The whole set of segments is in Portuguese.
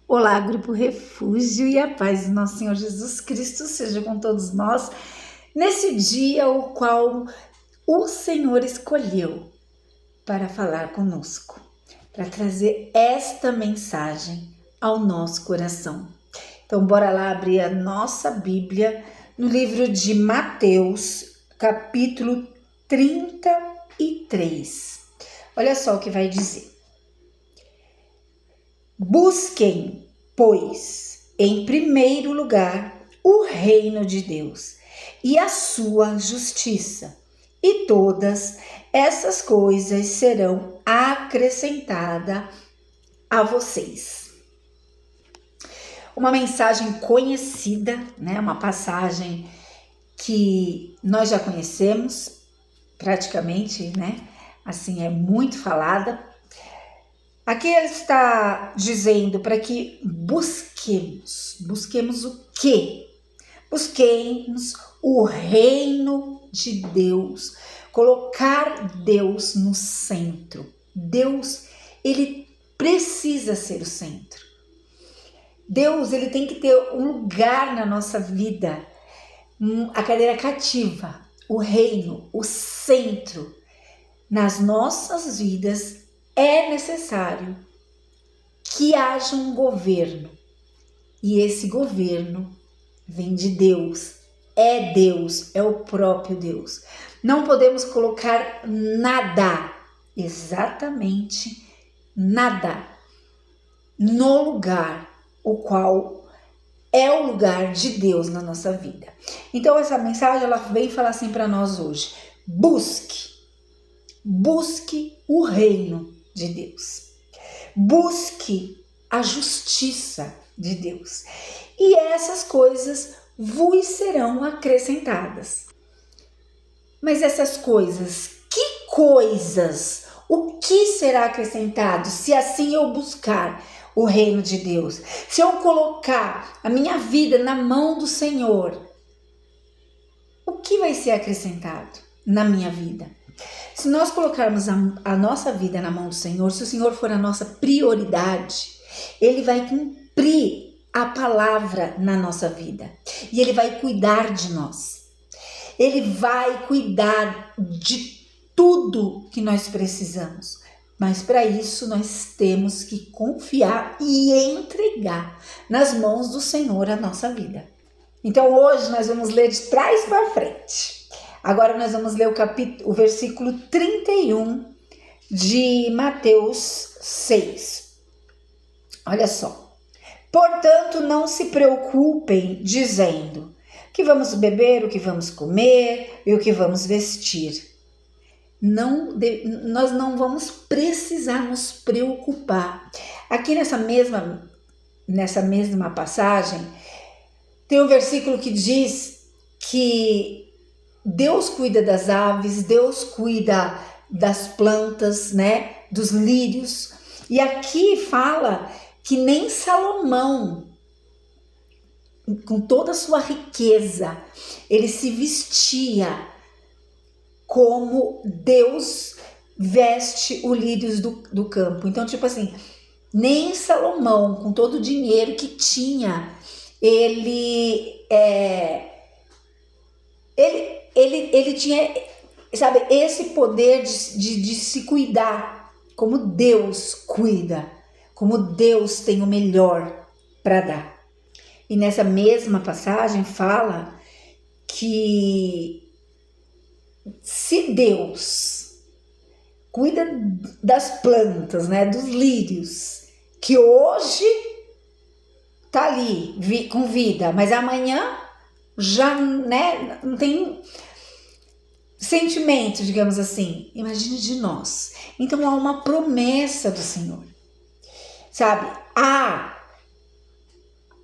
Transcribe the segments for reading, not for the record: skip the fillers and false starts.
Olá, Grupo Refúgio, e a paz do nosso Senhor Jesus Cristo seja com todos nós nesse dia o qual o Senhor escolheu para falar conosco, para trazer esta mensagem ao nosso coração. Então, bora lá abrir a nossa Bíblia no livro de Mateus, capítulo 33. Olha só o que vai dizer. Busquem, pois, em primeiro lugar, o reino de Deus e a sua justiça, e todas essas coisas serão acrescentadas a vocês. Uma mensagem conhecida, né? Uma passagem que nós já conhecemos praticamente, né? Assim, é muito falada. Aqui ele está dizendo para que busquemos o quê? Busquemos o reino de Deus, colocar Deus no centro. Deus, ele precisa ser o centro. Deus, ele tem que ter um lugar na nossa vida, a cadeira cativa, o reino, o centro nas nossas vidas. É necessário que haja um governo, e esse governo vem de Deus, é o próprio Deus. Não podemos colocar nada, exatamente nada, no lugar o qual é o lugar de Deus na nossa vida. Então essa mensagem ela vem falar assim para nós hoje: busque o reino de Deus. Busque a justiça de Deus. E essas coisas vos serão acrescentadas. Mas essas coisas, que coisas? O que será acrescentado se assim eu buscar o reino de Deus? Se eu colocar a minha vida na mão do Senhor, o que vai ser acrescentado na minha vida? Se nós colocarmos a nossa vida na mão do Senhor, se o Senhor for a nossa prioridade, Ele vai cumprir a palavra na nossa vida. E Ele vai cuidar de nós. Ele vai cuidar de tudo que nós precisamos. Mas para isso nós temos que confiar e entregar nas mãos do Senhor a nossa vida. Então hoje nós vamos ler de trás para frente. Agora nós vamos ler o versículo 31 de Mateus 6. Olha só. Portanto, não se preocupem dizendo: o que vamos beber, o que vamos comer e o que vamos vestir. Nós não vamos precisar nos preocupar. Aqui nessa mesma passagem, tem um versículo que diz que Deus cuida das aves, Deus cuida das plantas, né, dos lírios. E aqui fala que nem Salomão, com toda a sua riqueza, ele se vestia como Deus veste os lírios do campo. Então, tipo assim, nem Salomão, com todo o dinheiro que tinha, ele tinha, sabe, esse poder de se cuidar, como Deus cuida, como Deus tem o melhor para dar. E nessa mesma passagem fala que se Deus cuida das plantas, né, dos lírios, que hoje tá ali com vida, mas amanhã já, né, não tem sentimento, digamos assim. Imagine de nós. Então há uma promessa do Senhor, sabe? Há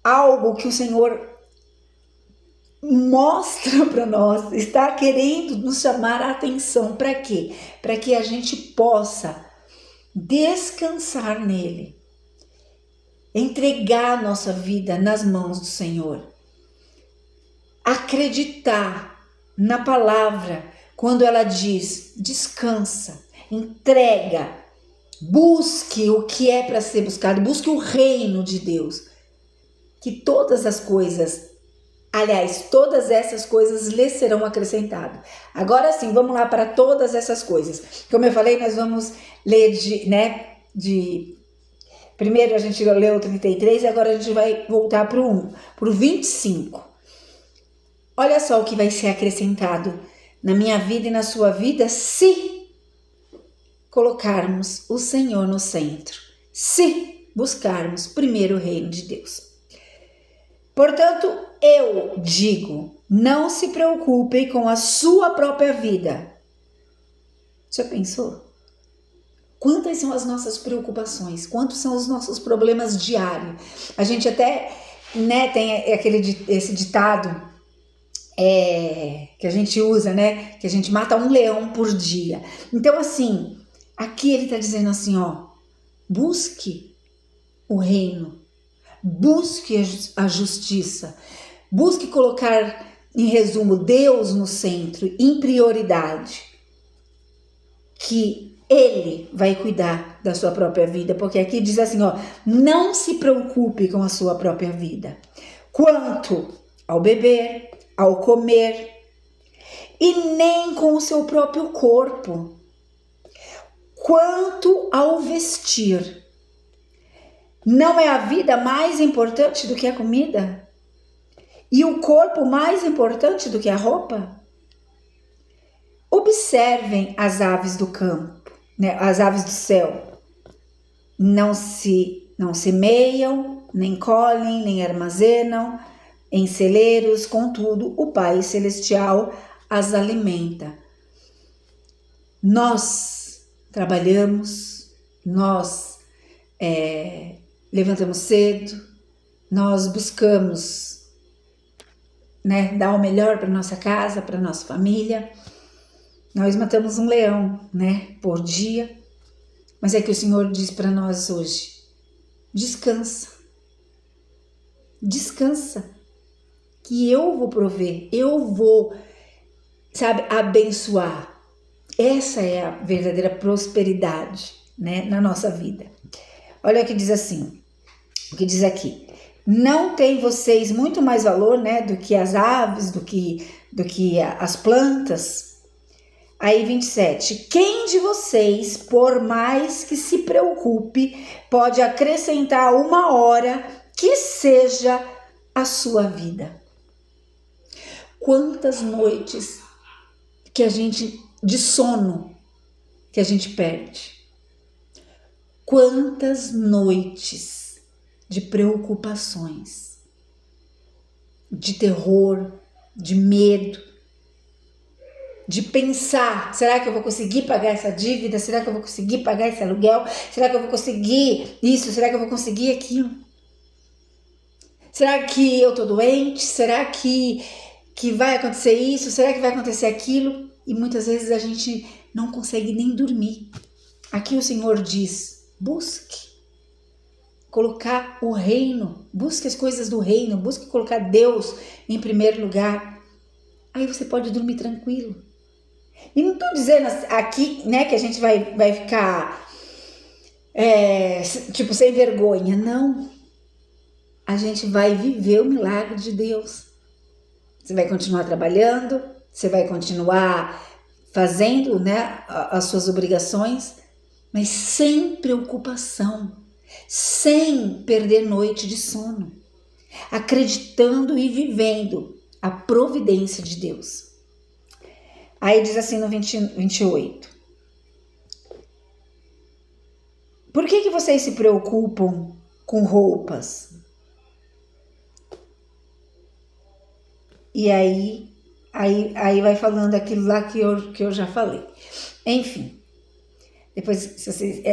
algo que o Senhor mostra para nós, está querendo nos chamar a atenção. Para quê? Para que a gente possa descansar nele, entregar nossa vida nas mãos do Senhor, acreditar na palavra quando ela diz: descansa, entrega Busque o que é para ser buscado, busque o reino de Deus. Que todas as coisas, aliás, todas essas coisas lhe serão acrescentadas. Agora sim, vamos lá para todas essas coisas. Como eu falei, nós vamos ler primeiro a gente leu o 33 e agora a gente vai voltar para o 25. Olha só o que vai ser acrescentado na minha vida e na sua vida se colocarmos o Senhor no centro, se buscarmos primeiro o reino de Deus. Portanto, eu digo, não se preocupem com a sua própria vida. Já pensou? Quantas são as nossas preocupações? Quantos são os nossos problemas diários? A gente até, tem esse ditado que a gente usa, que a gente mata um leão por dia. Então, assim, aqui ele está dizendo assim, busque o reino, busque a justiça, busque colocar, em resumo, Deus no centro, em prioridade, que Ele vai cuidar da sua própria vida, porque aqui diz assim, não se preocupe com a sua própria vida, quanto ao beber, ao comer, e nem com o seu próprio corpo, quanto ao vestir. Não é a vida mais importante do que a comida? E o corpo mais importante do que a roupa? Observem as aves do campo, as aves do céu. Não semeiam, nem colhem, nem armazenam em celeiros, contudo, o Pai Celestial as alimenta. Nós trabalhamos, nós levantamos cedo, nós buscamos dar o melhor para nossa casa, para nossa família. Nós matamos um leão, por dia. Mas é que o Senhor diz para nós hoje, descansa. Descansa. Que eu vou prover, eu vou, abençoar. Essa é a verdadeira prosperidade, na nossa vida. Olha o que diz assim, o que diz aqui. Não tem vocês muito mais valor, do que as aves, do que as plantas? Aí 27, quem de vocês, por mais que se preocupe, pode acrescentar uma hora que seja a sua vida? Quantas noites de sono que a gente perde? Quantas noites de preocupações, de terror, de medo, de pensar, será que eu vou conseguir pagar essa dívida? Será que eu vou conseguir pagar esse aluguel? Será que eu vou conseguir isso? Será que eu vou conseguir aquilo? Será que eu tô doente? Será que vai acontecer isso? Será que vai acontecer aquilo? E muitas vezes a gente não consegue nem dormir. Aqui o Senhor diz, busque colocar o reino, busque as coisas do reino, busque colocar Deus em primeiro lugar. Aí você pode dormir tranquilo. E não estou dizendo aqui, que a gente vai ficar, sem vergonha. Não. A gente vai viver o milagre de Deus. Você vai continuar trabalhando, você vai continuar fazendo, as suas obrigações, mas sem preocupação, sem perder noite de sono, acreditando e vivendo a providência de Deus. Aí diz assim no 28. Por que vocês se preocupam com roupas? E aí vai falando aquilo lá que eu já falei. Enfim, depois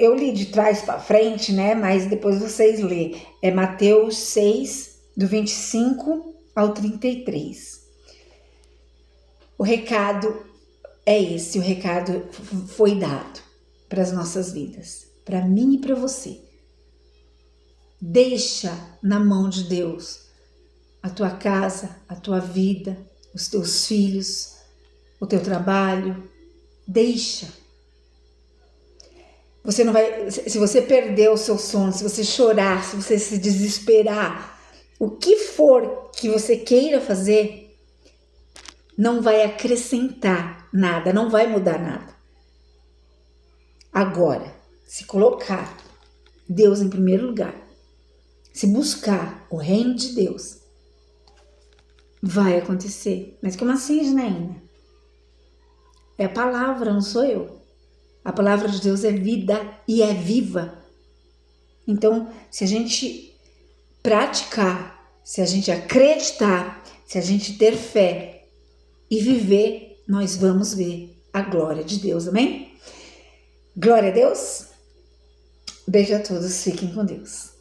eu li de trás para frente, mas depois vocês lê. É Mateus 6, do 25 ao 33. O recado é esse, o recado foi dado para as nossas vidas, para mim e para você. Deixa na mão de Deus a tua casa, a tua vida, os teus filhos, o teu trabalho. Deixa Você não vai, se você perder o seu sono, se você chorar, se você se desesperar, o que for que você queira fazer, não vai acrescentar nada, não vai mudar nada. Agora, se colocar Deus em primeiro lugar, se buscar o reino de Deus, vai acontecer. Mas como assim, Janaína? É a palavra, não sou eu. A palavra de Deus é vida e é viva. Então, se a gente praticar, se a gente acreditar, se a gente ter fé e viver, nós vamos ver a glória de Deus, amém? Glória a Deus. Beijo a todos, fiquem com Deus.